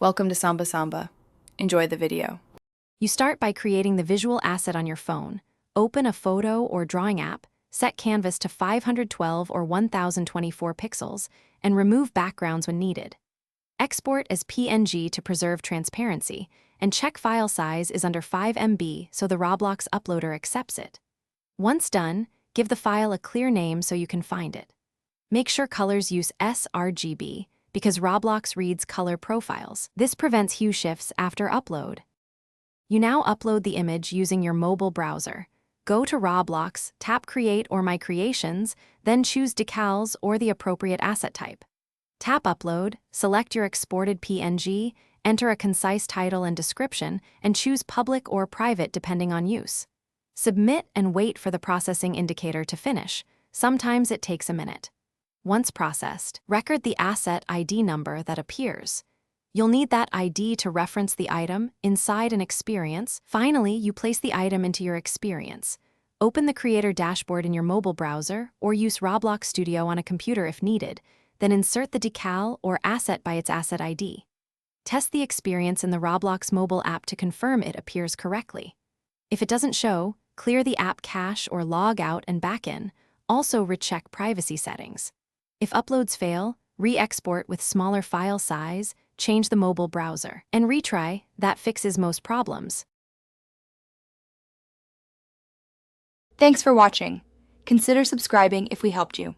Welcome to Samba Samba. Enjoy the video. You start by creating the visual asset on your phone. Open a photo or drawing app, set canvas to 512 or 1024 pixels, and remove backgrounds when needed. Export as PNG to preserve transparency, and check file size is under 5 MB so the Roblox uploader accepts it. Once done, give the file a clear name so you can find it. Make sure colors use sRGB, because Roblox reads color profiles. This prevents hue shifts after upload. You now upload the image using your mobile browser. Go to Roblox, tap Create or My Creations, then choose decals or the appropriate asset type. Tap Upload, select your exported PNG, enter a concise title and description, and choose public or private depending on use. Submit and wait for the processing indicator to finish. Sometimes it takes a minute. Once processed, record the asset ID number that appears. You'll need that ID to reference the item inside an experience. Finally, you place the item into your experience. Open the creator dashboard in your mobile browser or use Roblox Studio on a computer if needed, then insert the decal or asset by its asset ID. Test the experience in the Roblox mobile app to confirm it appears correctly. If it doesn't show, clear the app cache or log out and back in. Also recheck privacy settings. If uploads fail, re-export with smaller file size, change the mobile browser, and retry. That fixes most problems. Thanks for watching. Consider subscribing if we helped you.